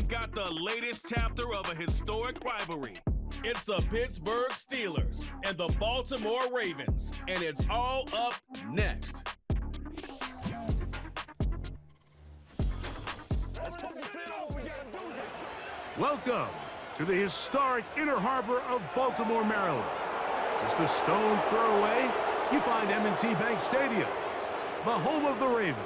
We've got the latest chapter of a historic rivalry. It's the Pittsburgh Steelers and the Baltimore Ravens, and it's all up next. Welcome to the historic Inner Harbor of Baltimore, Maryland. Just a stone's throw away, you find M&T Bank Stadium, the home of the Ravens.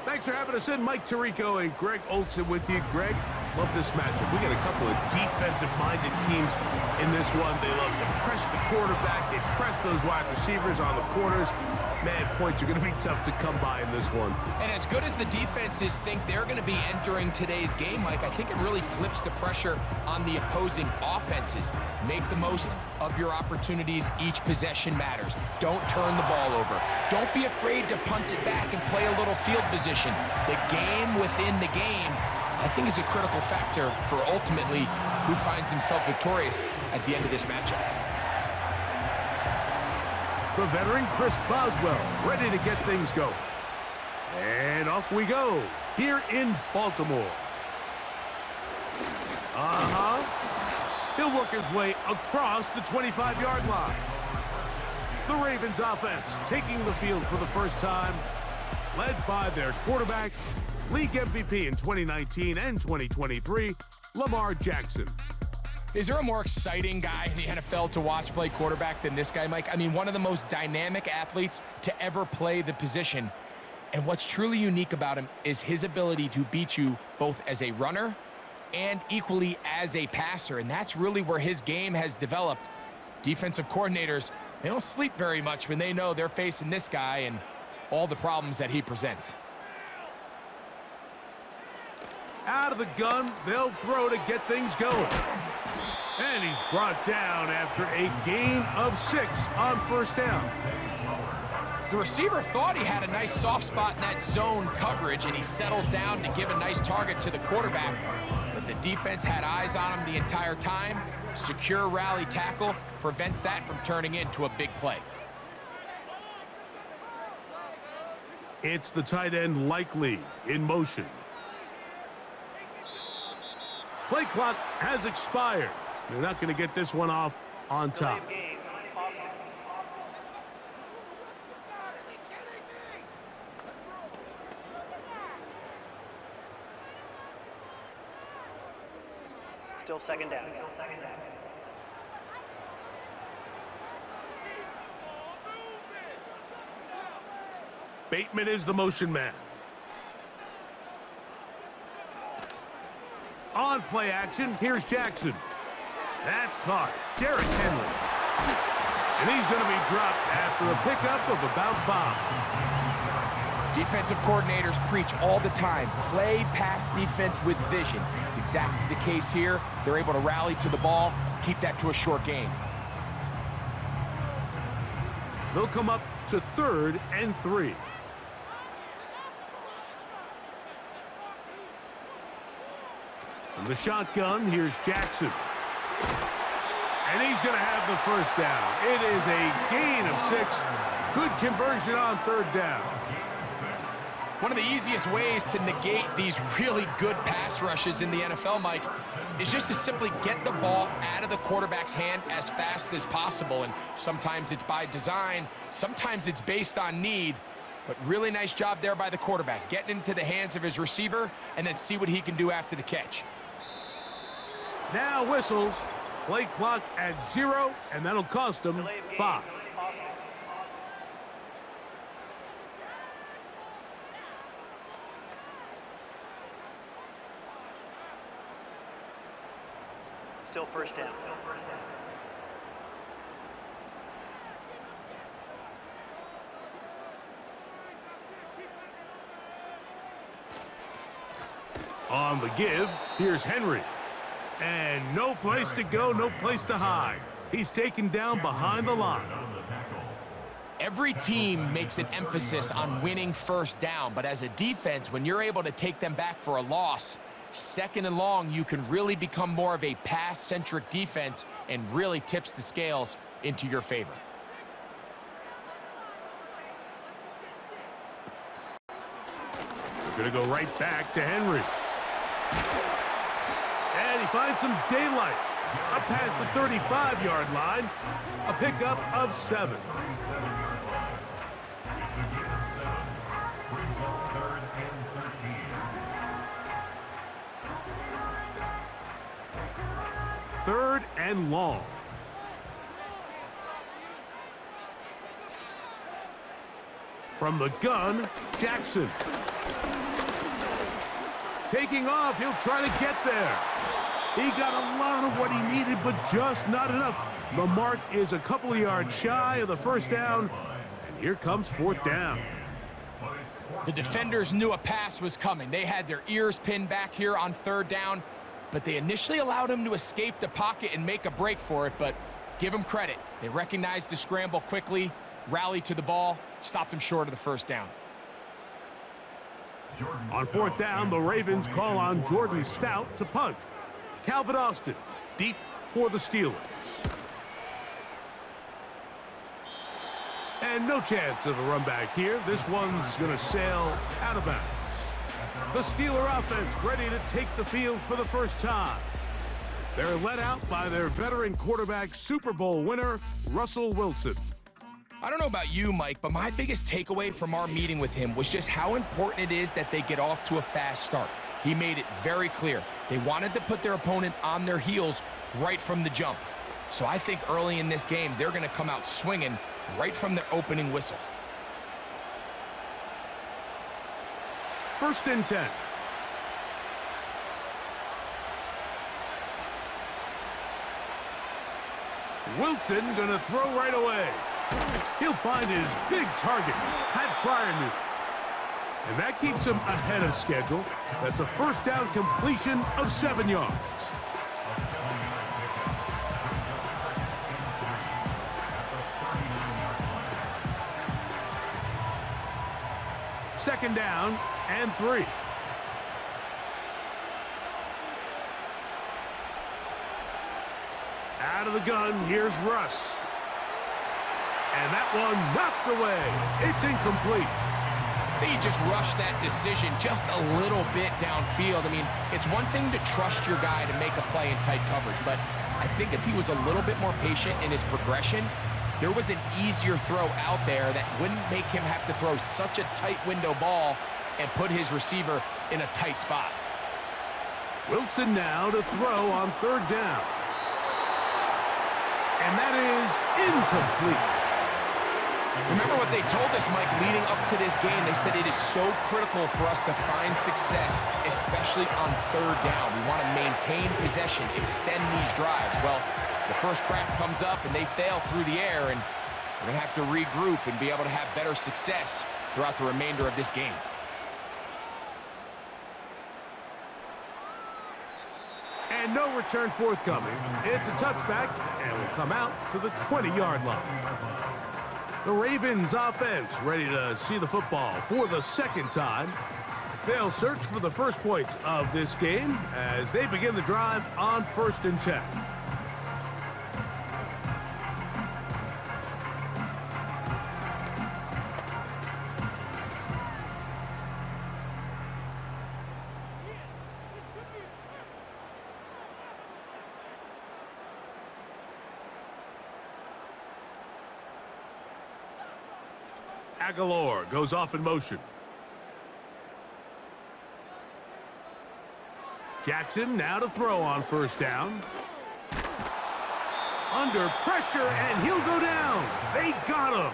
Thanks for having us in. Mike Tirico and Greg Olson with you. Greg, love this matchup. We got a couple of defensive-minded teams in this one. They love to press the quarterback. They press those wide receivers on the corners. Man, points are going to be tough to come by in this one. And as good as the defenses think they're going to be entering today's game, Mike, I think it really flips the pressure on the opposing offenses. Make the most of your opportunities. Each possession matters. Don't turn the ball over. Don't be afraid to punt it back and play a little field position. The game within the game, I think, is a critical factor for ultimately who finds himself victorious at the end of this matchup. The veteran Chris Boswell ready to get things going. And off we go here in Baltimore. He'll work his way across the 25-yard line. The Ravens offense taking the field for the first time, led by their quarterback, league MVP in 2019 and 2023, Lamar Jackson. Is there a more exciting guy in the NFL to watch play quarterback than this guy, Mike? I mean, one of the most dynamic athletes to ever play the position. And what's truly unique about him is his ability to beat you both as a runner and equally as a passer. And that's really where his game has developed. Defensive coordinators, they don't sleep very much when they know they're facing this guy and all the problems that he presents. Out of the gun, they'll throw to get things going. And he's brought down after a gain of 6 on first down. The receiver thought he had a nice soft spot in that zone coverage, and he settles down to give a nice target to the quarterback. But the defense had eyes on him the entire time. Secure rally tackle prevents that from turning into a big play. It's the tight end Likely in motion. Play clock has expired. They're not going to get this one off on top. Still second down. Bateman is the motion man. On play action, here's Jackson. That's caught. Derrick Henry. And he's going to be dropped after a pickup of about 5. Defensive coordinators preach all the time, play pass defense with vision. It's exactly the case here. They're able to rally to the ball, keep that to a short gain. They'll come up to 3rd and 3. From the shotgun, here's Jackson. And he's going to have the first down. It is a gain of 6. Good conversion on 3rd down. One of the easiest ways to negate these really good pass rushes in the NFL, Mike, is just to simply get the ball out of the quarterback's hand as fast as possible. And sometimes it's by design, sometimes it's based on need. But really nice job there by the quarterback, getting into the hands of his receiver and then see what he can do after the catch. Now whistles. Play clock at 0, and that'll cost them 5. Still first down. On the give, here's Henry. And no place to go, no place to hide. He's taken down behind the line. Every team makes an emphasis on winning first down, but as a defense, when you're able to take them back for a loss, 2nd and long, you can really become more of a pass-centric defense and really tips the scales into your favor. We're going to go right back to Henry. he finds some daylight. Up past the 35-yard line. A pickup of 7. Third and long. From the gun, Jackson. Taking off, he'll try to get there. He got a lot of what he needed, but just not enough. The mark is a couple of yards shy of the first down, and here comes 4th down. The defenders knew a pass was coming. They had their ears pinned back here on 3rd down, but they initially allowed him to escape the pocket and make a break for it, but give him credit. They recognized the scramble quickly, rallied to the ball, stopped him short of the 1st down. On 4th down, the Ravens call on Jordan Stout to punt. Calvin Austin, deep for the Steelers. And no chance of a run back here. This one's going to sail out of bounds. The Steeler offense ready to take the field for the first time. They're led out by their veteran quarterback, Super Bowl winner, Russell Wilson. I don't know about you, Mike, but my biggest takeaway from our meeting with him was just how important it is that they get off to a fast start. He made it very clear. They wanted to put their opponent on their heels right from the jump. So I think early in this game, they're going to come out swinging right from their opening whistle. 1st and 10. Wilson gonna throw right away. He'll find his big target, Pat Fryermuth. And that keeps him ahead of schedule. That's a 1st down completion of 7 yards. Second down and 3. Out of the gun, here's Russ. And that one knocked away. It's incomplete. They just rushed that decision just a little bit downfield. I mean, it's one thing to trust your guy to make a play in tight coverage, but I think if he was a little bit more patient in his progression, there was an easier throw out there that wouldn't make him have to throw such a tight window ball and put his receiver in a tight spot. Wilson now to throw on 3rd down. And that is incomplete. Remember what they told us, Mike, leading up to this game. They said it is so critical for us to find success, especially on 3rd down. We want to maintain possession, extend these drives. Well, the first crack comes up and they fail through the air, and we're going to have to regroup and be able to have better success throughout the remainder of this game. And no return forthcoming. It's a touchback, and will come out to the 20-yard line. The Ravens offense ready to see the football for the 2nd time. They'll search for the first points of this game as they begin the drive on 1st and 10. Aguilar goes off in motion. Jackson now to throw on 1st down. Under pressure, and he'll go down. They got him.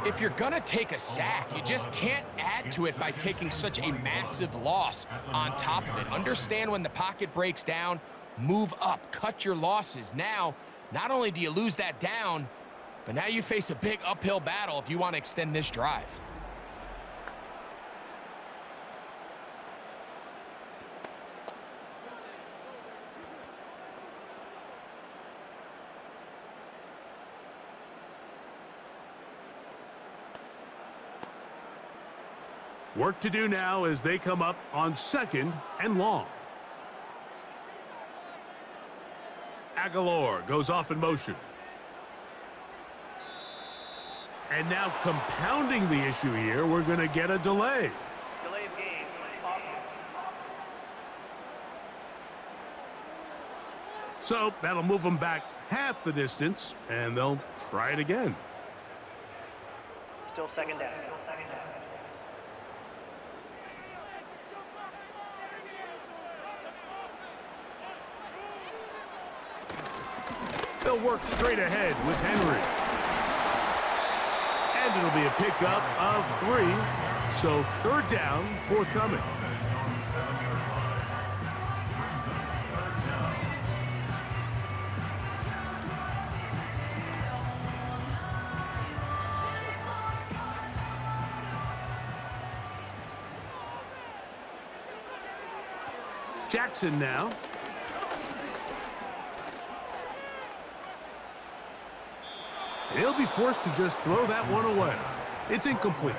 If you're going to take a sack, you just can't add to it by taking such a massive loss on top of it. Understand when the pocket breaks down, move up, cut your losses. Now, not only do you lose that down, but now you face a big uphill battle if you want to extend this drive. Work to do now as they come up on 2nd and long. Aguilar goes off in motion. And now compounding the issue here, we're going to get a delay. Delay of game. Offense. So that'll move them back half the distance, and they'll try it again. Still second down. They'll work straight ahead with Henry. And it'll be a pickup of 3. So third down, forthcoming. Jackson now. He'll be forced to just throw that one away. It's incomplete.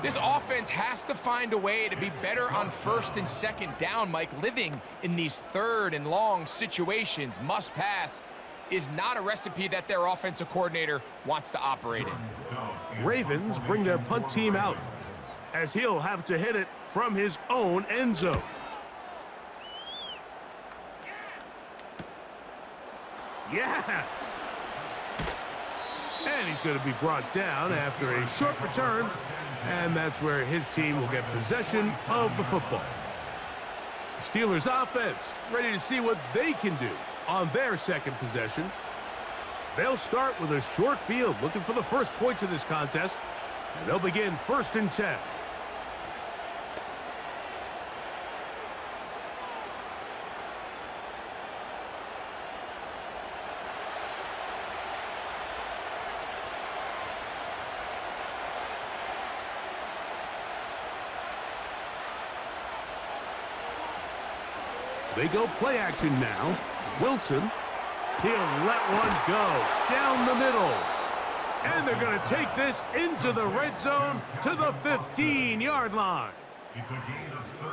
This offense has to find a way to be better on first and second down, Mike. Living in these third and long situations, must pass, is not a recipe that their offensive coordinator wants to operate in. Ravens bring their punt team out, as he'll have to hit it from his own end zone. Yeah! And he's going to be brought down after a short return, and that's where his team will get possession of the football. Steelers offense ready to see what they can do on their second possession. They'll start with a short field, looking for the first points of this contest, and they'll begin 1st and 10. They go play action now. Wilson, he'll let one go down the middle. And they're going to take this into the red zone to the 15-yard line.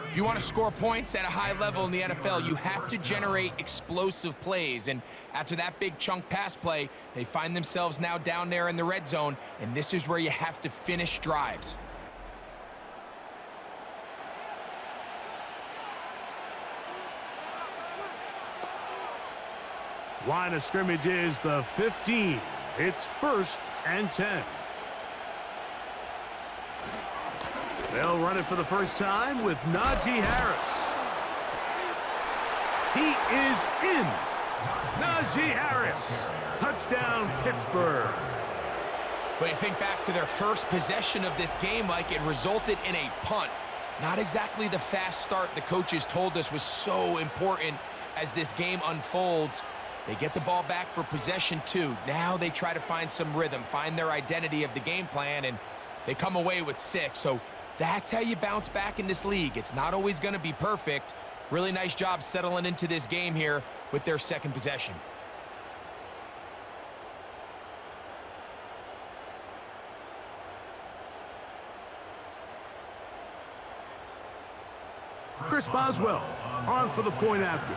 If you want to score points at a high level in the NFL, you have to generate explosive plays. And after that big chunk pass play, they find themselves now down there in the red zone, and this is where you have to finish drives. Line of scrimmage is the 15. It's 1st and 10. They'll run it for the first time with Najee Harris. He is in. Najee Harris. Touchdown, Pittsburgh. But you think back to their first possession of this game, Mike, it resulted in a punt. Not exactly the fast start the coaches told us was so important as this game unfolds. They get the ball back for possession 2. Now they try to find some rhythm, find their identity of the game plan, and they come away with 6. So that's how you bounce back in this league. It's not always going to be perfect. Really nice job settling into this game here with their second possession. Chris Boswell on for the point after.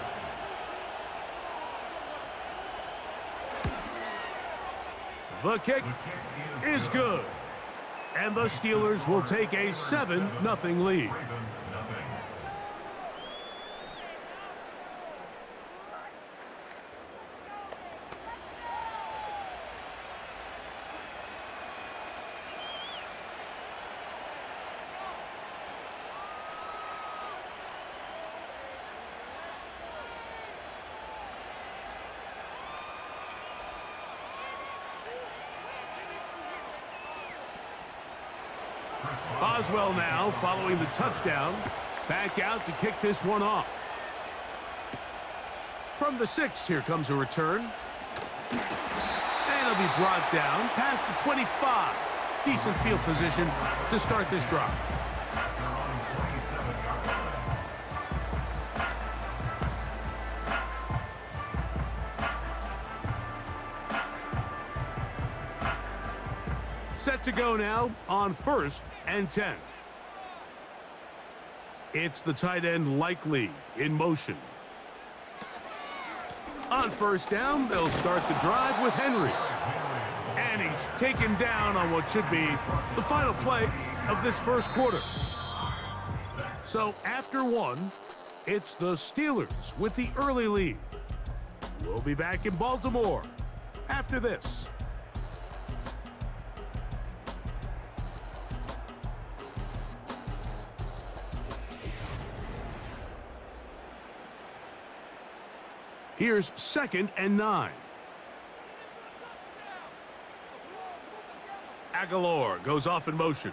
The kick is good. And the Steelers will take a 7-0 lead. Boswell now following the touchdown. Back out to kick this one off. From the 6, here comes a return. And it'll be brought down past the 25. Decent field position to start this drive. Set to go now on 1st and 10. It's the tight end Likely in motion. On 1st down, they'll start the drive with Henry. And he's taken down on what should be the final play of this first quarter. So after 1, it's the Steelers with the early lead. We'll be back in Baltimore after this. Here's 2nd and 9. Aguilar goes off in motion.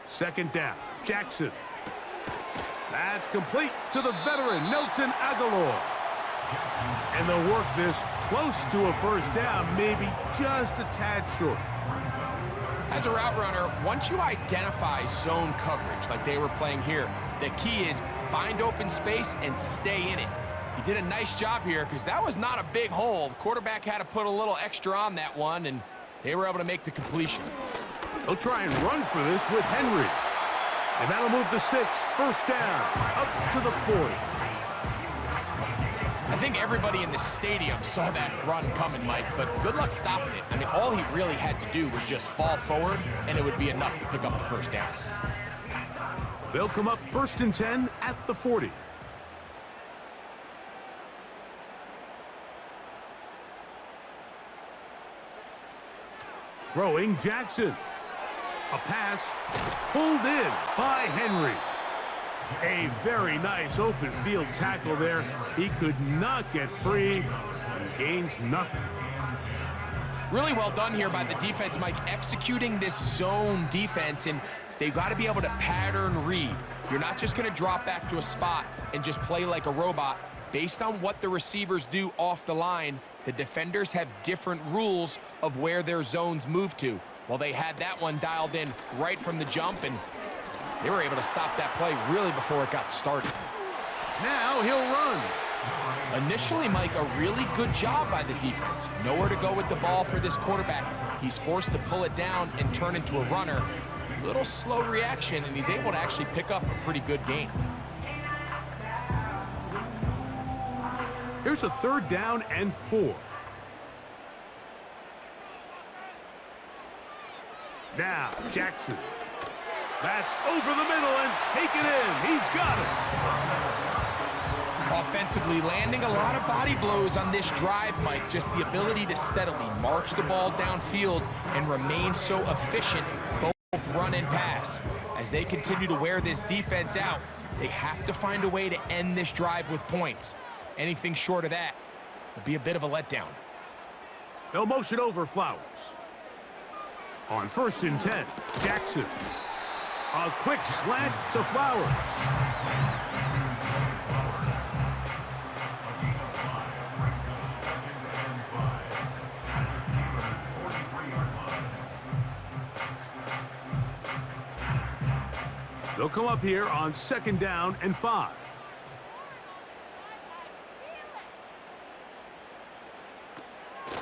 2nd down. Jackson. That's complete to the veteran, Nelson Aguilar. And they'll work this close to a first down, maybe just a tad short. As a route runner, once you identify zone coverage like they were playing here, the key is find open space and stay in it. He did a nice job here because that was not a big hole. The quarterback had to put a little extra on that one, and they were able to make the completion. They'll try and run for this with Henry. And that'll move the sticks. First down, up to the 40. I think everybody in the stadium saw that run coming, Mike, but good luck stopping it. I mean, all he really had to do was just fall forward, and it would be enough to pick up the first down. They'll come up 1st and 10 at the 40. Throwing Jackson. A pass pulled in by Henry. A very nice open field tackle there. He could not get free and gains nothing. Really well done here by the defense, Mike, executing this zone defense, and they've got to be able to pattern read. You're not just going to drop back to a spot and just play like a robot. Based on what the receivers do off the line, the defenders have different rules of where their zones move to. Well, they had that one dialed in right from the jump, and they were able to stop that play really before it got started. Now he'll run. Initially, Mike, a really good job by the defense. Nowhere to go with the ball for this quarterback. He's forced to pull it down and turn into a runner. Little slow reaction, and he's able to actually pick up a pretty good gain. Here's a 3rd down and 4. Now, Jackson. That's over the middle and taken in. He's got it. Offensively, landing a lot of body blows on this drive, Mike. Just the ability to steadily march the ball downfield and remain so efficient, both run and pass. As they continue to wear this defense out, they have to find a way to end this drive with points. Anything short of that would be a bit of a letdown. They'll motion over Flowers. On 1st and 10, Jackson. A quick slant to Flowers. They'll come up here on 2nd down and 5.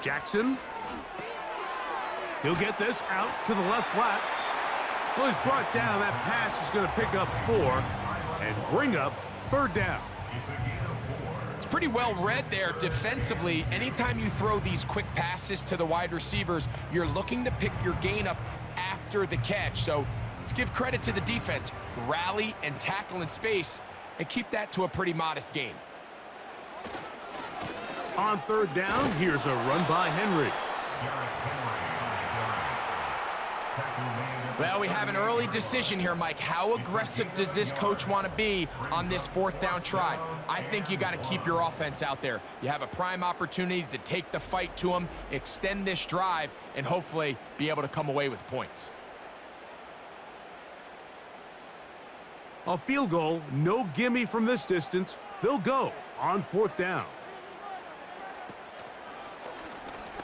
Jackson. He'll get this out to the left flat. Well, he's brought down. That pass is going to pick up 4 and bring up 3rd down. It's pretty well read there defensively. Anytime you throw these quick passes to the wide receivers, you're looking to pick your gain up after the catch. So let's give credit to the defense. Rally and tackle in space and keep that to a pretty modest gain. On 3rd down, here's a run by Henry. Well, we have an early decision here, Mike. How aggressive does this coach want to be on this 4th down try? I think you got to keep your offense out there. You have a prime opportunity to take the fight to them, extend this drive, and hopefully be able to come away with points. A field goal, no gimme from this distance. They'll go on 4th down.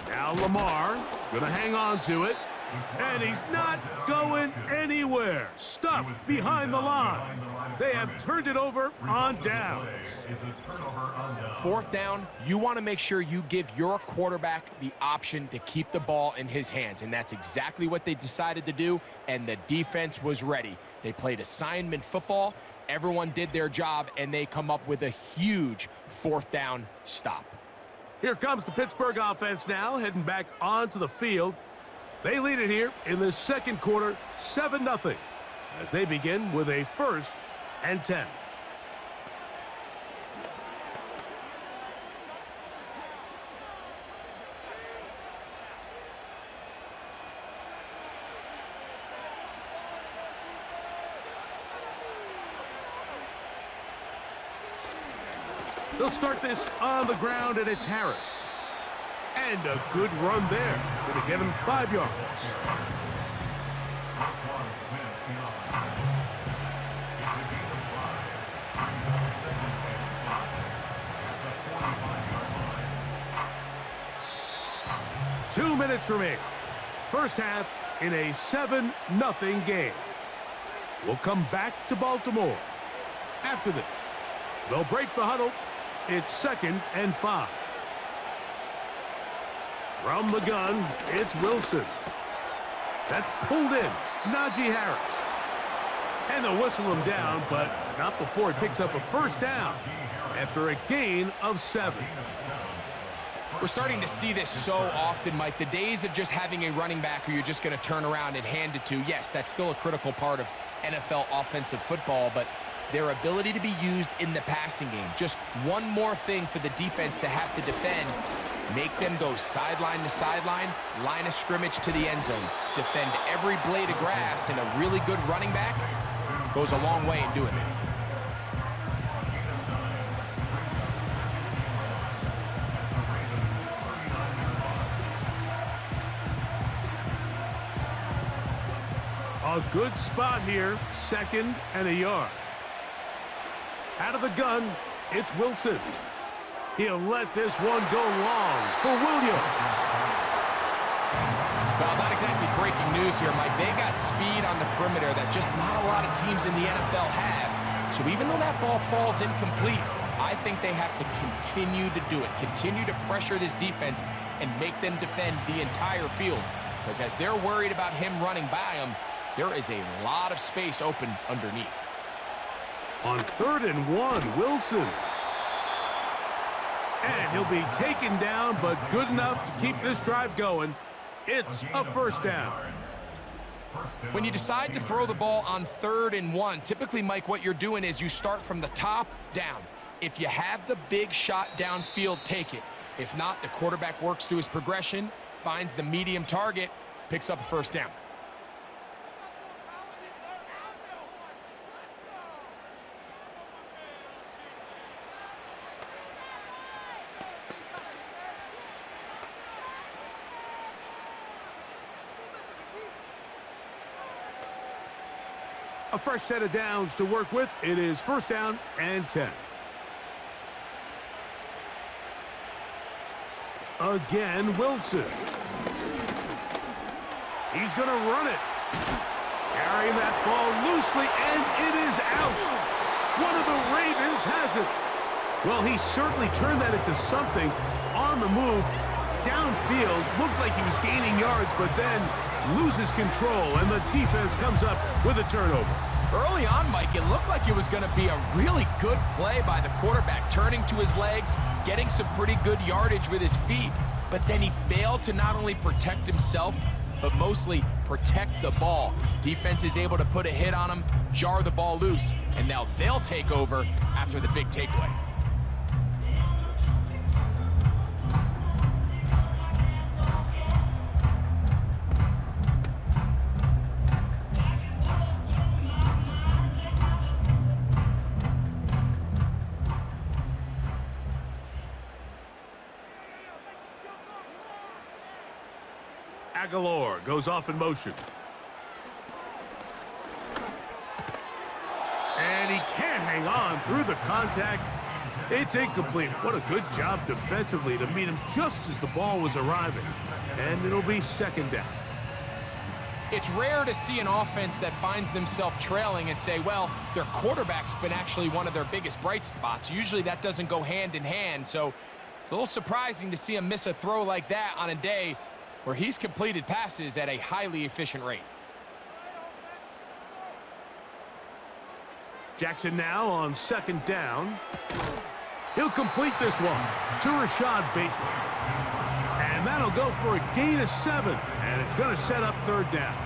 Now Lamar going to hang on to it. And he's not going anywhere. Stuffed behind the line. They have turned it over on downs. 4th down, you want to make sure you give your quarterback the option to keep the ball in his hands, and that's exactly what they decided to do, and the defense was ready. They played assignment football. Everyone did their job, and they come up with a huge 4th down stop. Here comes the Pittsburgh offense now, heading back onto the field. They lead it here in the 2nd quarter, 7-0, as they begin with a 1st and 10. They'll start this on the ground, and it's Harris. And a good run there. Going to get him 5 yards. Two minutes remain. First half in a 7-0 game. We'll come back to Baltimore. After this, they'll break the huddle. It's 2nd and 5. From the gun, it's Wilson. That's pulled in. Najee Harris. And they'll whistle him down, but not before he picks up a first down after a gain of 7. We're starting to see this so often, Mike. The days of just having a running back who you're just going to turn around and hand it to, yes, that's still a critical part of NFL offensive football, but their ability to be used in the passing game, just one more thing for the defense to have to defend, make them go sideline to sideline, line of scrimmage to the end zone, defend every blade of grass, and a really good running back goes a long way in doing it. A good spot here, 2nd and a yard. Out of the gun, it's Wilson. He'll let this one go long for Williams. Well, not exactly breaking news here, Mike. They've got speed on the perimeter that just not a lot of teams in the NFL have. So even though that ball falls incomplete, I think they have to continue to do it, continue to pressure this defense and make them defend the entire field. Because as they're worried about him running by them, there is a lot of space open underneath. On 3rd and 1, Wilson. And he'll be taken down, but good enough to keep this drive going. It's a first down. When you decide to throw the ball on 3rd and 1, typically, Mike, what you're doing is you start from the top down. If you have the big shot downfield, take it. If not, the quarterback works through his progression, finds the medium target, picks up a first down. A fresh set of downs to work with. It is 1st down and 10. Again, Wilson. He's going to run it. Carrying that ball loosely, and it is out. One of the Ravens has it. Well, he certainly turned that into something on the move. Downfield, looked like he was gaining yards, but then loses control, and the defense comes up with a turnover. Early on, Mike, it looked like it was going to be a really good play by the quarterback, turning to his legs, getting some pretty good yardage with his feet, but then he failed to not only protect himself, but mostly protect the ball. Defense is able to put a hit on him, jar the ball loose, and now they'll take over after the big takeaway. Aguilar goes off in motion. And he can't hang on through the contact. It's incomplete. What a good job defensively to meet him just as the ball was arriving. And it'll be 2nd down. It's rare to see an offense that finds themselves trailing and say, well, their quarterback's been actually one of their biggest bright spots. Usually that doesn't go hand in hand. So it's a little surprising to see him miss a throw like that on a day where he's completed passes at a highly efficient rate. Jackson now on 2nd down. He'll complete this one to Rashad Bateman. And that'll go for a gain of 7. And it's going to set up 3rd down.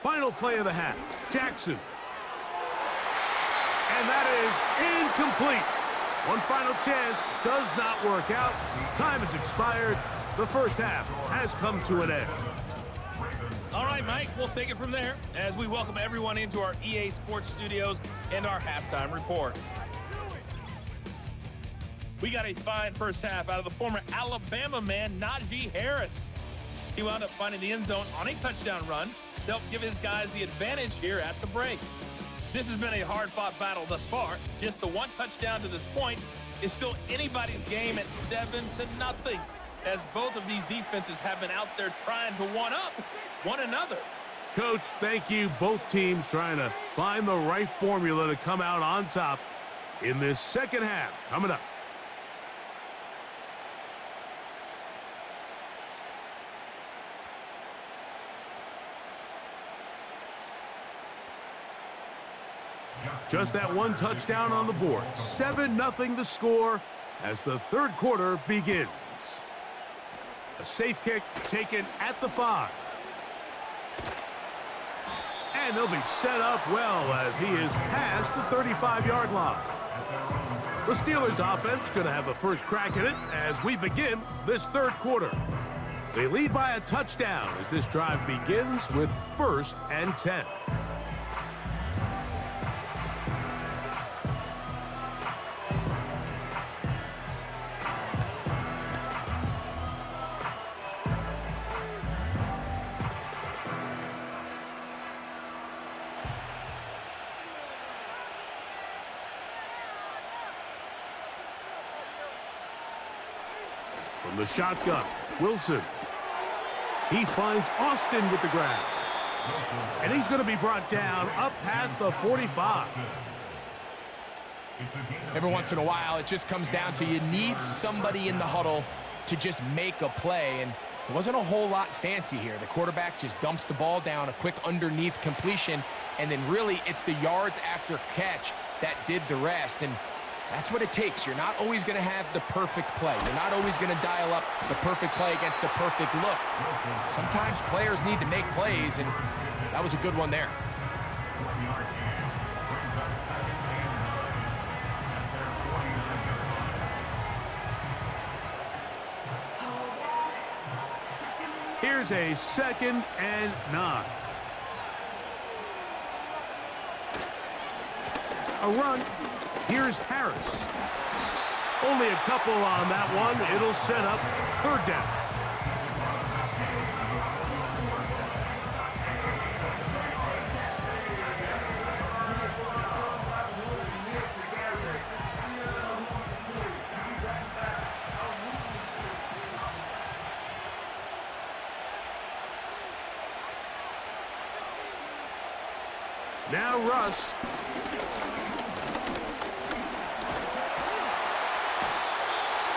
Final play of the half. Jackson. And that is incomplete. One final chance does not work out. Time has expired. The first half has come to an end. All right, Mike, we'll take it from there as we welcome everyone into our EA Sports Studios and our halftime report. We got a fine first half out of the former Alabama man, Najee Harris. He wound up finding the end zone on a touchdown run to help give his guys the advantage here at the break. This has been a hard-fought battle thus far. Just the one touchdown to this point is still anybody's game at 7-0, as both of these defenses have been out there trying to one-up one another. Coach, thank you. Both teams trying to find the right formula to come out on top in this second half. Coming up. Just that one touchdown on the board. 7-0 the score as the third quarter begins. A safe kick taken at the 5. And they'll be set up well as he is past the 35-yard line. The Steelers offense going to have a first crack at it as we begin this third quarter. They lead by a touchdown as this drive begins with 1st and 10. From the shotgun, Wilson. He finds Austin with the grab. And he's going to be brought down up past the 45. Every once in a while, it just comes down to you need somebody in the huddle to just make a play. And it wasn't a whole lot fancy here. The quarterback just dumps the ball down, a quick underneath completion, and then really it's the yards after catch that did the rest. And that's what it takes. You're not always going to have the perfect play. You're not always going to dial up the perfect play against the perfect look. Sometimes players need to make plays, and that was a good one there. Here's a 2nd and 9. A run. Here's Harris. Only a couple on that one. It'll set up 3rd down. Now Russ.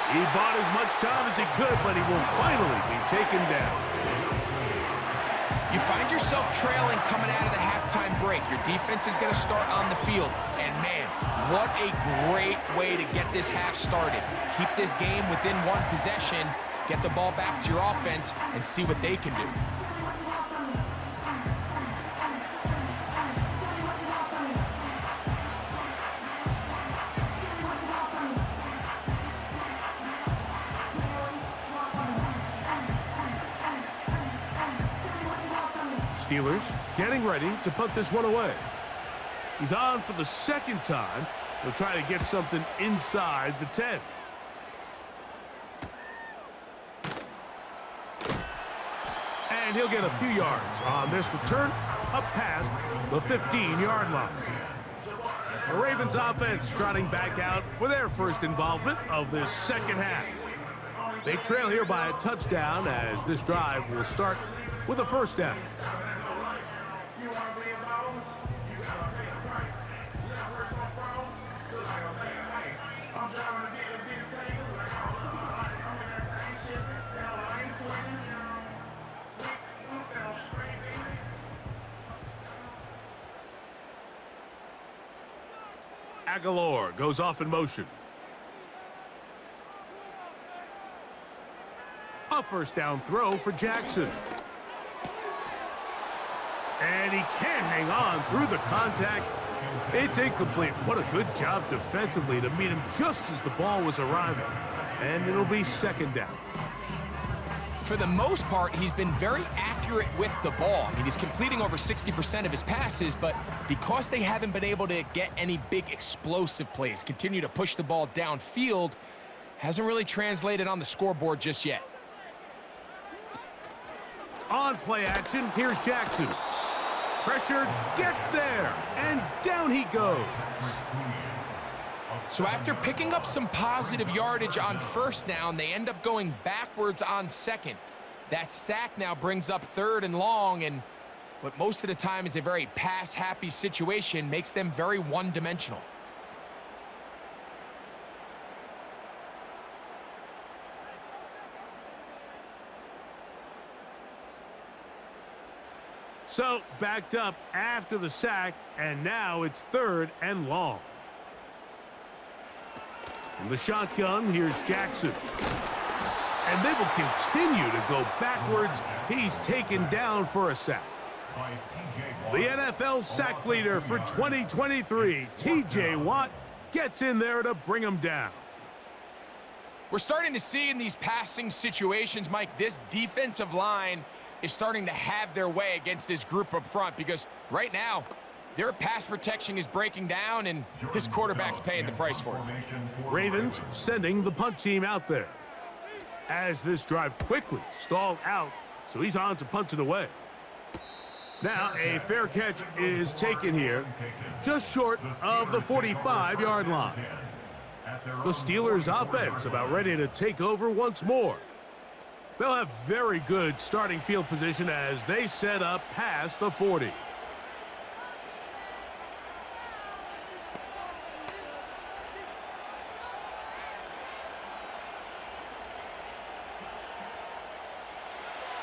He bought as much time as he could, but he will finally be taken down. You find yourself trailing coming out of the halftime break. Your defense is going to start on the field. And, man, what a great way to get this half started. Keep this game within one possession, get the ball back to your offense, and see what they can do. Steelers getting ready to put this one away. He's on for the 2nd time. He'll try to get something inside the 10. And he'll get a few yards on this return up past the 15-yard line. The Ravens offense trotting back out for their first involvement of this second half. They trail here by a touchdown as this drive will start with a 1st down. Aguilar goes off in motion. A 1st down throw for Jackson. And he can't hang on through the contact. It's incomplete. What a good job defensively to meet him just as the ball was arriving. And it'll be second down. For the most part, he's been very accurate with the ball. I mean, he's completing over 60% of his passes, but because they haven't been able to get any big explosive plays, continue to push the ball downfield, hasn't really translated on the scoreboard just yet. On play action, here's Jackson. Pressure gets there, and down he goes. So after picking up some positive yardage on first down, they end up going backwards on second. That sack now brings up third and long, and what most of the time is a very pass-happy situation makes them very one-dimensional. So backed up after the sack, and now it's third and long. From the shotgun, here's Jackson. And they will continue to go backwards. He's taken down for a sack. The NFL sack leader for 2023, T.J. Watt, gets in there to bring him down. We're starting to see in these passing situations, Mike, this defensive line is starting to have their way against this group up front, because right now, their pass protection is breaking down, and his quarterback's paying the price for it. Ravens sending the punt team out there. As this drive quickly stalled out, so he's on to punt it away. Now a fair catch is taken here, just short of the 45-yard line. The Steelers' offense about ready to take over once more. They'll have very good starting field position as they set up past the 40.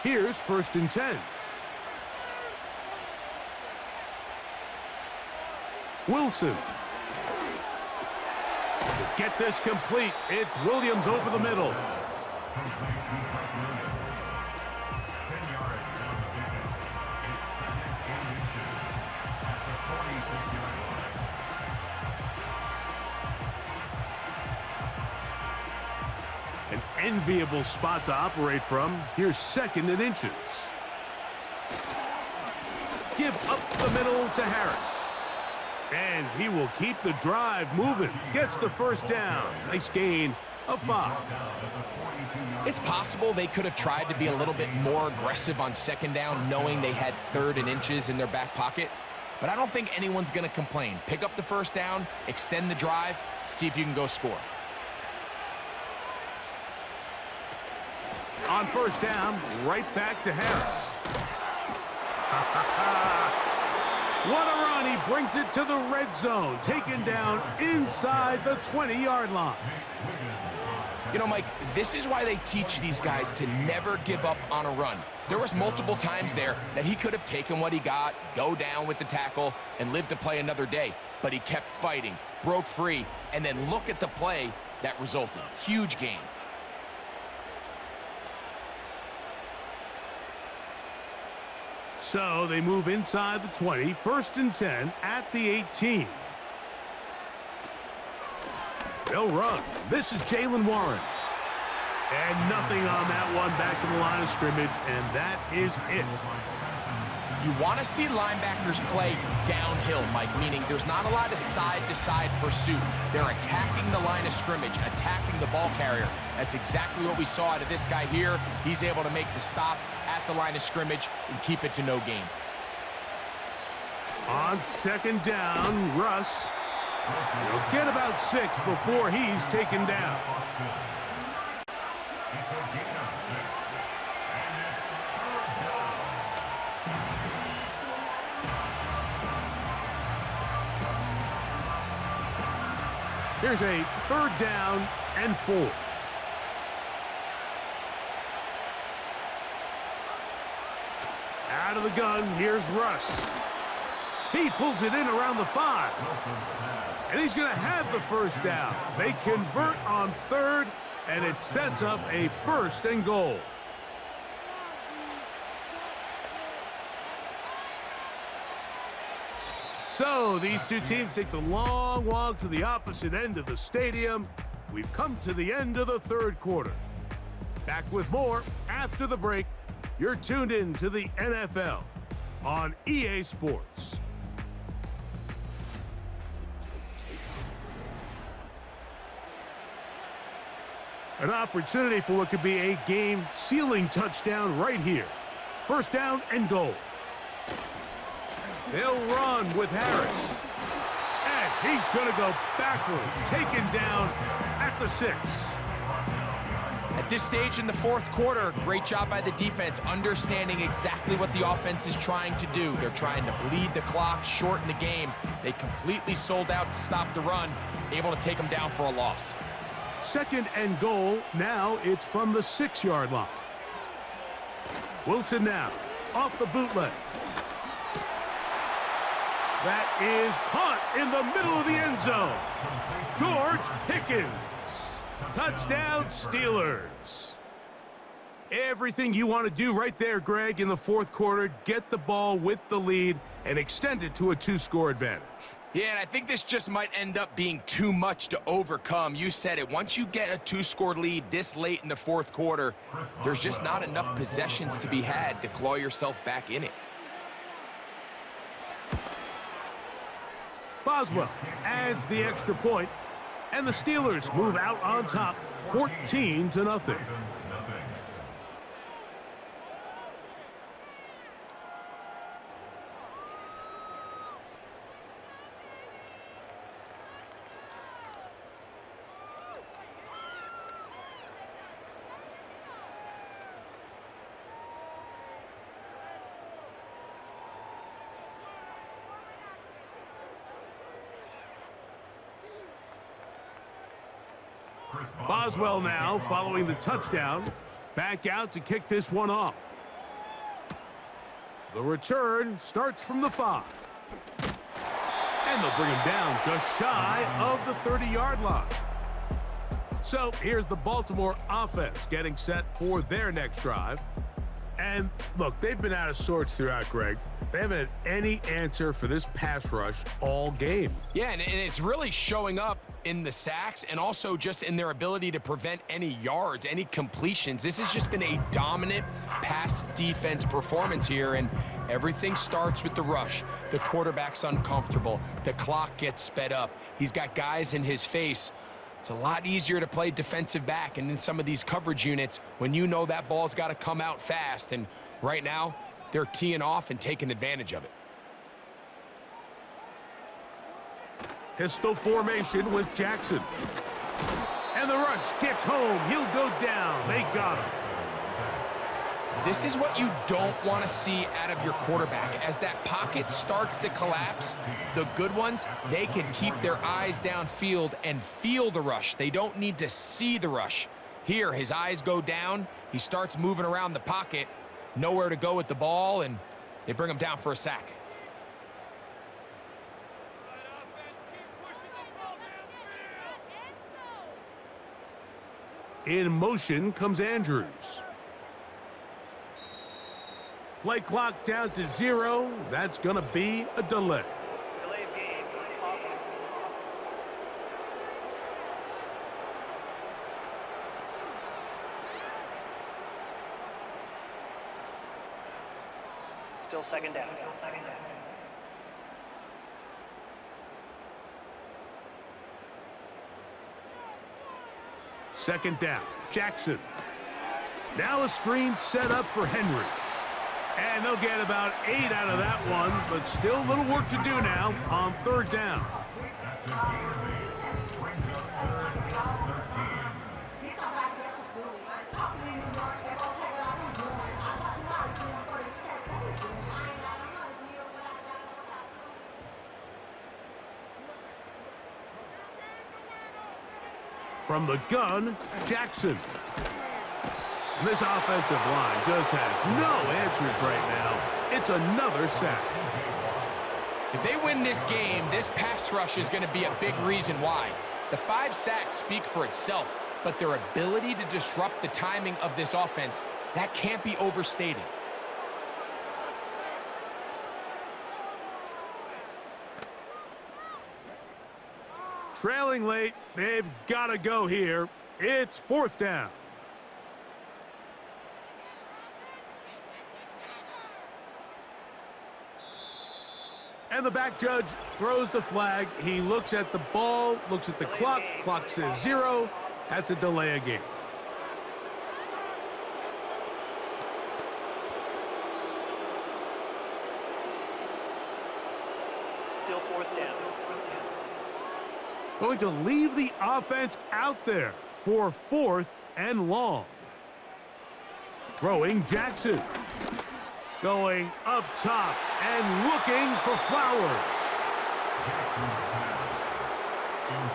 Here's first and 10. Wilson. To get this complete, it's Williams over the middle. An enviable spot to operate from. Here's second and inches. Give up the middle to Harris. And he will keep the drive moving. Gets the first down. Nice gain of 5. It's possible they could have tried to be a little bit more aggressive on second down, knowing they had third and inches in their back pocket. But I don't think anyone's going to complain. Pick up the first down, extend the drive, see if you can go score. On first down, right back to Harris. What a run. He brings it to the red zone. Taken down inside the 20-yard line. You know, Mike, this is why they teach these guys to never give up on a run. There was multiple times there that he could have taken what he got, go down with the tackle, and live to play another day. But he kept fighting, broke free, and then look at the play that resulted. Huge gain. So they move inside the 20, first and 10 at the 18. They'll run. This is Jaylen Warren. And nothing on that one, back to the line of scrimmage, and that is it. You want to see linebackers play downhill, Mike, meaning there's not a lot of side-to-side pursuit. They're attacking the line of scrimmage, attacking the ball carrier. That's exactly what we saw out of this guy here. He's able to make the stop at the line of scrimmage and keep it to no gain. On second down, Russ will get about 6 before he's taken down. Here's a third down and 4. Out of the gun, here's Russ. He pulls it in around the 5. And he's going to have the first down. They convert on third, and it sets up a first and goal. So these two teams take the long walk to the opposite end of the stadium. We've come to the end of the third quarter. Back with more after the break. You're tuned in to the NFL on EA Sports. An opportunity for what could be a game-sealing touchdown right here. First down and goal. They'll run with Harris. And he's going to go backwards, taken down at the 6. At this stage in the fourth quarter, great job by the defense, understanding exactly what the offense is trying to do. They're trying to bleed the clock, shorten the game. They completely sold out to stop the run, able to take them down for a loss. Second and goal. Now it's from the 6-yard line. Wilson now off the bootleg. That is caught in the middle of the end zone. George Pickens. Touchdown, Steelers. Everything you want to do right there, Greg, in the fourth quarter. Get the ball with the lead and extend it to a 2-score advantage. Yeah, and I think this just might end up being too much to overcome. You said it. Once you get a 2-score lead this late in the fourth quarter, there's just not enough possessions to be had to claw yourself back in it. Boswell adds the extra point, and the Steelers move out on top, 14-0. Boswell now following the touchdown. Back out to kick this one off. The return starts from the 5. And they'll bring him down just shy of the 30-yard line. So here's the Baltimore offense getting set for their next drive. And look, they've been out of sorts throughout, Greg. They haven't had any answer for this pass rush all game. Yeah, and it's really showing up in the sacks and also just in their ability to prevent any yards, any completions. This has just been a dominant pass defense performance here, and everything starts with the rush. The quarterback's uncomfortable. The clock gets sped up. He's got guys in his face. It's a lot easier to play defensive back and in some of these coverage units when you know that ball's got to come out fast, and right now they're teeing off and taking advantage of it. Pistol formation with Jackson. And the rush gets home. He'll go down. They got him. This is what you don't want to see out of your quarterback. As that pocket starts to collapse, the good ones, they can keep their eyes downfield and feel the rush. They don't need to see the rush. Here, his eyes go down. He starts moving around the pocket. Nowhere to go with the ball, and they bring him down for a sack. In motion comes Andrews. Play clock down to 0. That's going to be a delay. Delay of game. Offense. Still second down. Second down. Jackson. Now a screen set up for Henry. And they'll get about 8 out of that one, but still a little work to do now on third down. From the gun, Jackson. And this offensive line just has no answers right now. It's another sack. If they win this game, this pass rush is going to be a big reason why. The 5 sacks speak for itself, but their ability to disrupt the timing of this offense, that can't be overstated. trailing late. They've got to go here. It's 4th down. And the back judge throws the flag. He looks at the ball, looks at the clock. Clock says 0. That's a delay of game. Still 4th down. Going to leave the offense out there for 4th and long. Throwing Jackson. Going up top and looking for Flowers.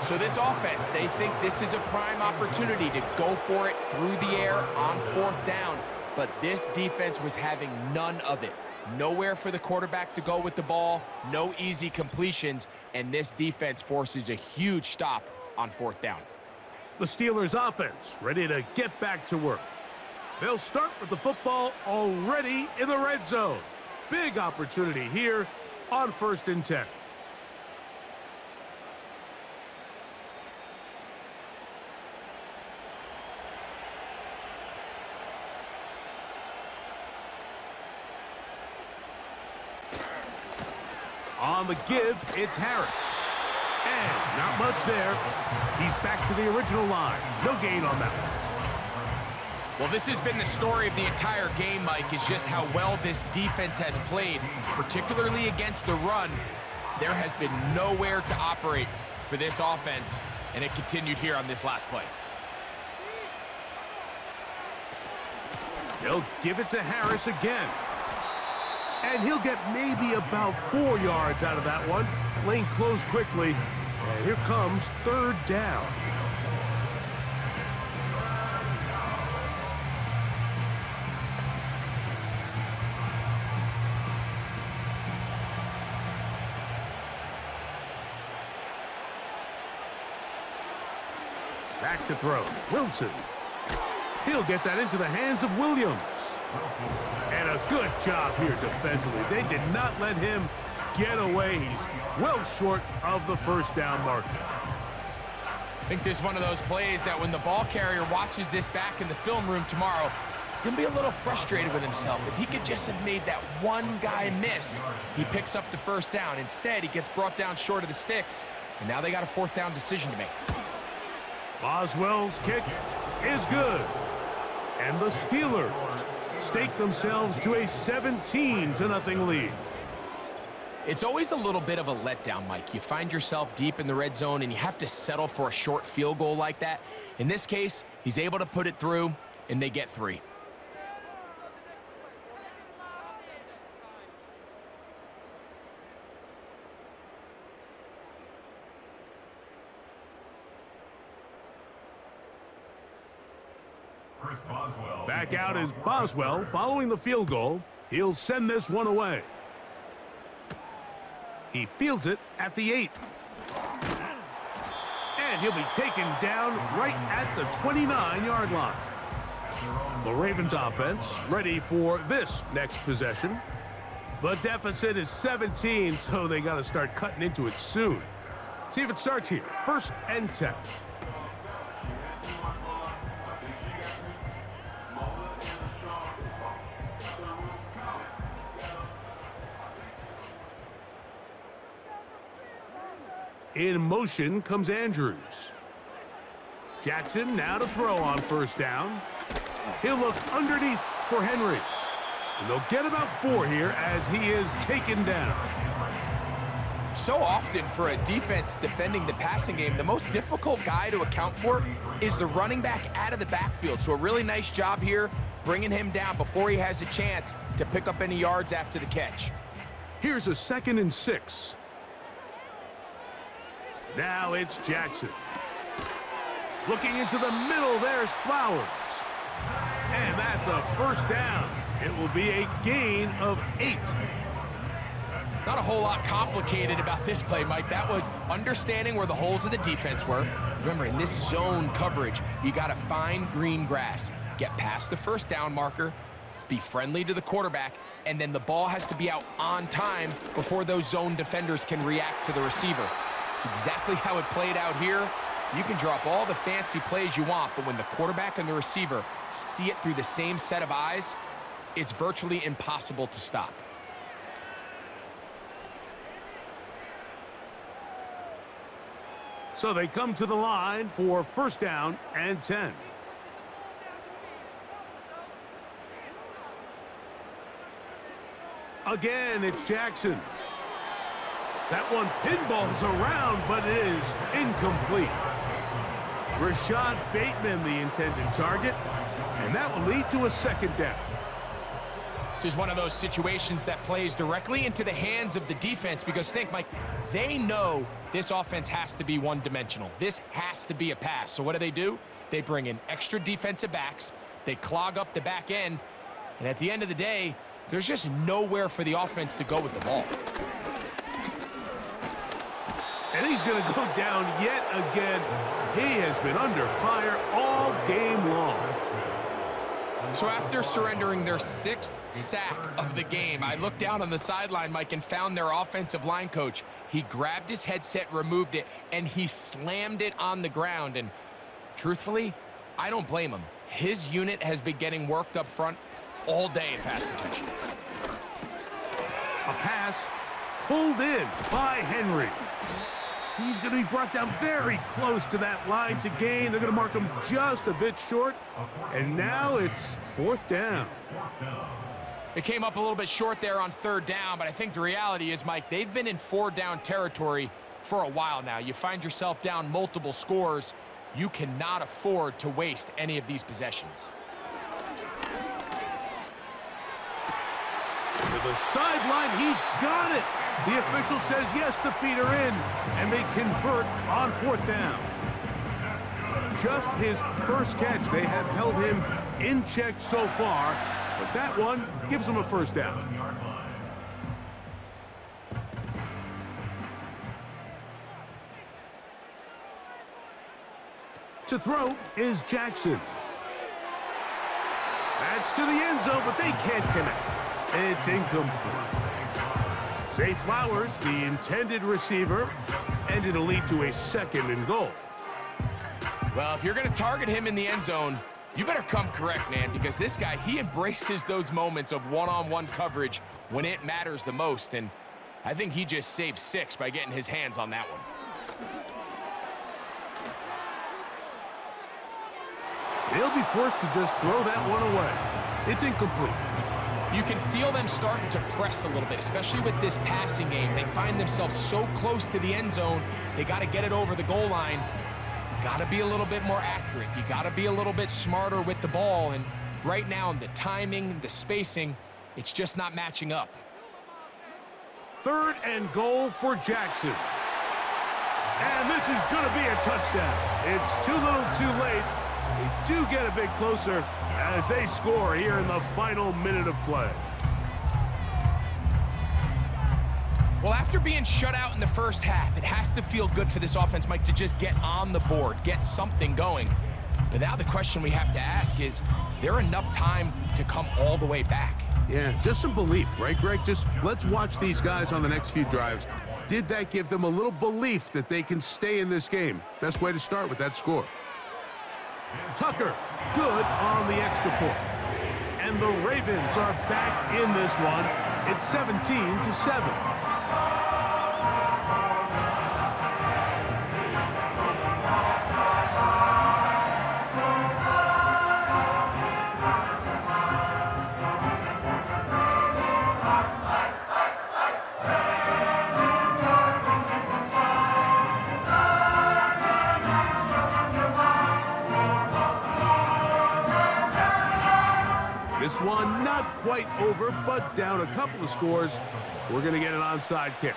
So this offense, they think this is a prime opportunity to go for it through the air on 4th down. But this defense was having none of it. Nowhere for the quarterback to go with the ball, no easy completions, and this defense forces a huge stop on 4th down. The Steelers offense ready to get back to work. They'll start with the football already in the red zone. Big opportunity here on 1st and 10. On the give, it's Harris. And not much there. He's back to the original line. No gain on that one. Well, this has been the story of the entire game, Mike, is just how well this defense has played, particularly against the run. There has been nowhere to operate for this offense, and it continued here on this last play. They'll give it to Harris again. And he'll get maybe about 4 yards out of that one. Lane closed quickly. And here comes 3rd down. Back to throw. Wilson. He'll get that into the hands of Williams. And a good job here defensively. They did not let him get away. He's well short of the 1st down marker. I think this is one of those plays that when the ball carrier watches this back in the film room tomorrow, he's going to be a little frustrated with himself. If he could just have made that one guy miss, he picks up the 1st down. Instead, he gets brought down short of the sticks, and now they got a 4th down decision to make. Boswell's kick is good. And the Steelers stake themselves to a 17-0 lead. It's always a little bit of a letdown, Mike. You find yourself deep in the red zone and you have to settle for a short field goal like that. In this case, he's able to put it through, and they get 3. Back out is Boswell following the field goal. He'll send this one away. He fields it at the 8. And he'll be taken down right at the 29-yard line. The Ravens offense ready for this next possession. The deficit is 17, so they got to start cutting into it soon. See if it starts here. 1st and 10. In motion comes Andrews. Jackson now to throw on 1st down. He'll look underneath for Henry. And they'll get about 4 here as he is taken down. So often for a defense defending the passing game, the most difficult guy to account for is the running back out of the backfield. So a really nice job here bringing him down before he has a chance to pick up any yards after the catch. Here's a 2nd and 6. Now it's Jackson. Looking into the middle, there's Flowers. And that's a 1st down. It will be a gain of 8. Not a whole lot complicated about this play, Mike. That was understanding where the holes of the defense were. Remember, in this zone coverage, you got to find green grass, get past the 1st down marker, be friendly to the quarterback, and then the ball has to be out on time before those zone defenders can react to the receiver. It's exactly how it played out here. You can drop all the fancy plays you want, but when the quarterback and the receiver see it through the same set of eyes, it's virtually impossible to stop. So they come to the line for first down and 10. Again, it's Jackson. That one pinballs around, but it is incomplete. Rashad Bateman, the intended target, and that will lead to a second down. This is one of those situations that plays directly into the hands of the defense because think, Mike, they know this offense has to be one-dimensional. This has to be a pass. So what do? They bring in extra defensive backs. They clog up the back end. And at the end of the day, there's just nowhere for the offense to go with the ball. And he's going to go down yet again. He has been under fire all game long. So after surrendering their 6th sack of the game, I looked down on the sideline, Mike, and found their offensive line coach. He grabbed his headset, removed it, and he slammed it on the ground. And truthfully, I don't blame him. His unit has been getting worked up front all day in pass protection. A pass pulled in by Henry. He's going to be brought down very close to that line to gain. They're going to mark him just a bit short. And now it's fourth down. It came up a little bit short there on third down, but I think the reality is, Mike, they've been in 4-down territory for a while now. You find yourself down multiple scores. You cannot afford to waste any of these possessions. To the sideline, he's got it. The official says yes, the feet are in, and they convert on fourth down. Just his first catch. They have held him in check so far, but that one gives him a first down. To throw is Jackson. That's to the end zone, but they can't connect. It's incomplete. Zay Flowers, the intended receiver, and it'll lead to a second and goal. Well, if you're going to target him in the end zone, you better come correct, man, because this guy, he embraces those moments of one-on-one coverage when it matters the most, and I think he just saved 6 by getting his hands on that one. They'll be forced to just throw that one away. It's incomplete. You can feel them starting to press a little bit, especially with this passing game. They find themselves so close to the end zone, they got to get it over the goal line. You got to be a little bit more accurate. You got to be a little bit smarter with the ball, and right now, the timing, the spacing, it's just not matching up. Third and goal for Jackson. And this is going to be a touchdown. It's too little too late. They do get a bit closer as they score here in the final minute of play. Well, after being shut out in the first half, it has to feel good for this offense, Mike, to just get on the board, get something going. But now the question we have to ask is there enough time to come all the way back? Yeah, just some belief, right, Greg? Just let's watch these guys on the next few drives. Did that give them a little belief that they can stay in this game? Best way to start with that score. Tucker, good on the extra point. And the Ravens are back in this one. It's 17-7. This one not quite over, but down a couple of scores. We're going to get an onside kick.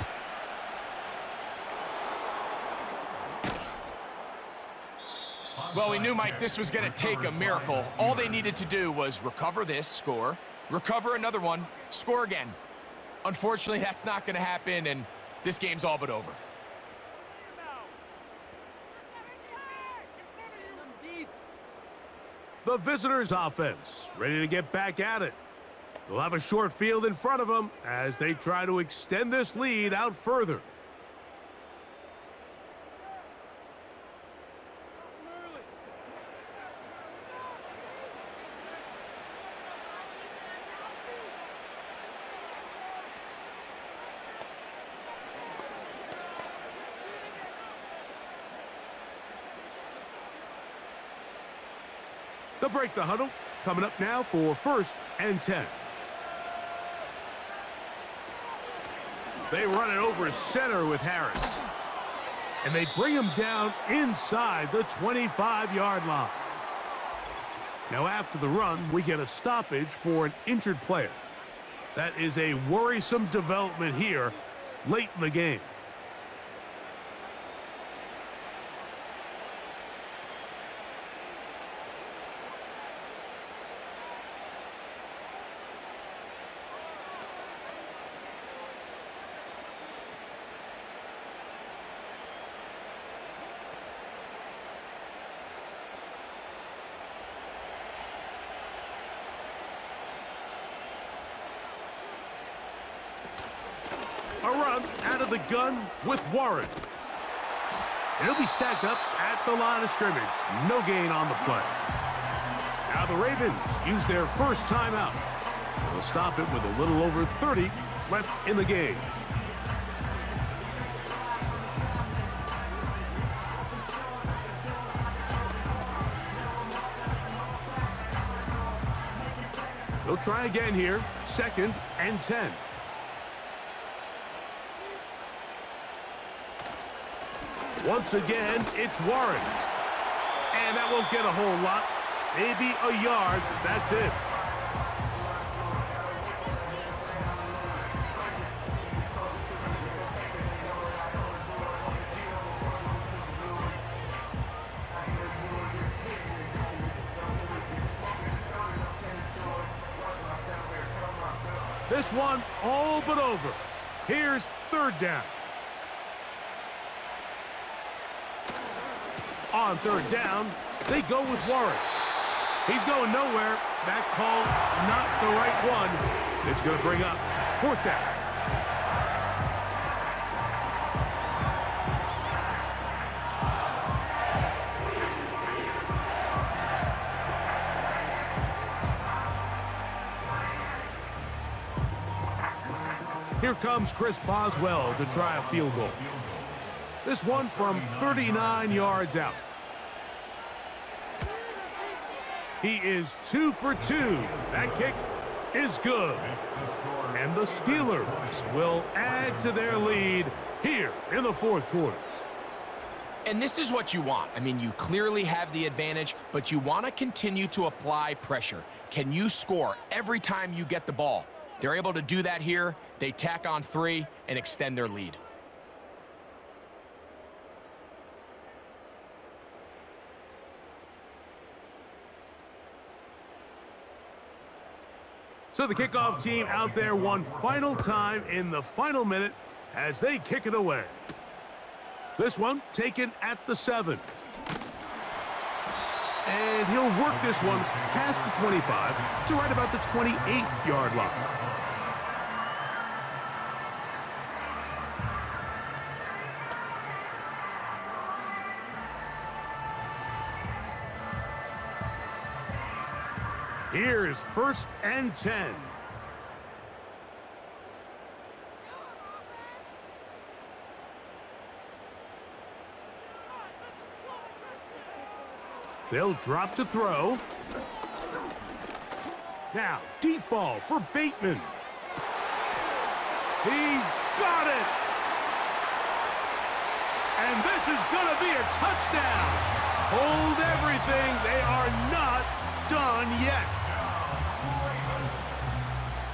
Well, we knew, Mike, this was going to take a miracle. All they needed to do was recover this, score, recover another one, score again. Unfortunately, that's not going to happen, and this game's all but over. The visitors' offense ready to get back at it. They'll have a short field in front of them as they try to extend this lead out further. They'll break the huddle. Coming up now for 1st and 10. They run it over center with Harris. And they bring him down inside the 25-yard line. Now after the run, we get a stoppage for an injured player. That is a worrisome development here late in the game. A run out of the gun with Warren. And he'll be stacked up at the line of scrimmage. No gain on the play. Now the Ravens use their first timeout. They'll stop it with a little over 30 left in the game. They'll try again here. 2nd and 10. Once again, it's Warren. And that won't get a whole lot. Maybe a yard. That's it. This one all but over. Here's 3rd down. On 3rd down, they go with Warren. He's going nowhere. That call, not the right one. It's going to bring up 4th down. Here comes Chris Boswell to try a field goal. This one from 39 yards out. He is 2 for 2. That kick is good. And the Steelers will add to their lead here in the 4th quarter. And this is what you want. I mean, you clearly have the advantage, but you want to continue to apply pressure. Can you score every time you get the ball? They're able to do that here. They tack on 3 and extend their lead. So the kickoff team out there one final time in the final minute as they kick it away. This one taken at the 7. And he'll work this one past the 25 to right about the 28-yard line. Here's 1st and 10. They'll drop to throw. Now, deep ball for Bateman. He's got it. And this is going to be a touchdown. Hold everything. They are not done yet.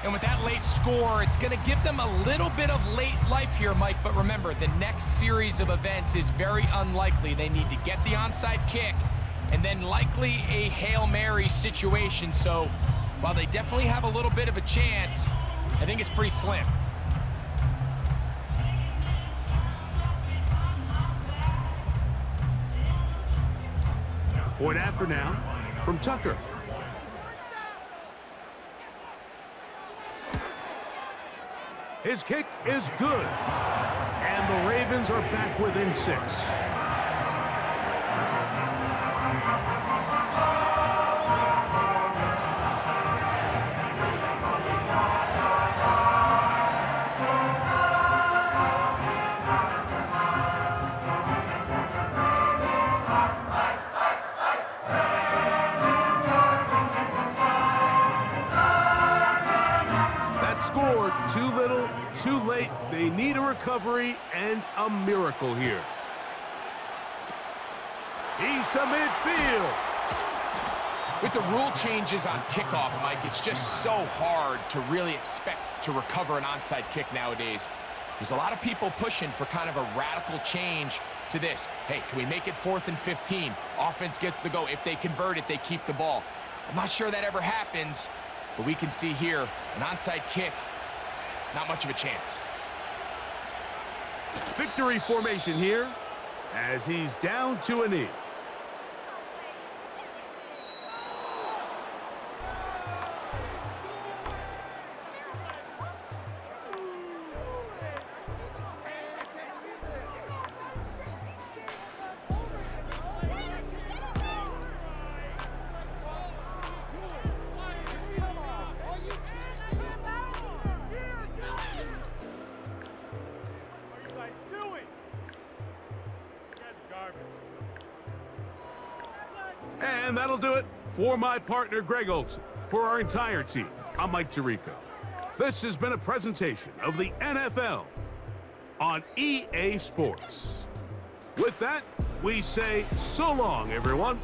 And with that late score, it's going to give them a little bit of late life here, Mike. But remember, the next series of events is very unlikely. They need to get the onside kick and then likely a Hail Mary situation. So while they definitely have a little bit of a chance, I think it's pretty slim. Point after now from Tucker. His kick is good. And the Ravens are back within 6. scored. Too little, too late. They need a recovery and a miracle here. He's to midfield. With the rule changes on kickoff, Mike, it's just so hard to really expect to recover an onside kick nowadays. There's a lot of people pushing for kind of a radical change to this. Hey, can we make it 4th and 15? Offense gets the go. If they convert it, they keep the ball. I'm not sure that ever happens, but we can see here an onside kick, not much of a chance. Victory formation here as he's down to a knee. And that'll do it for my partner, Greg Olson. For our entire team, I'm Mike Tirico. This has been a presentation of the NFL on EA Sports. With that, we say so long, everyone.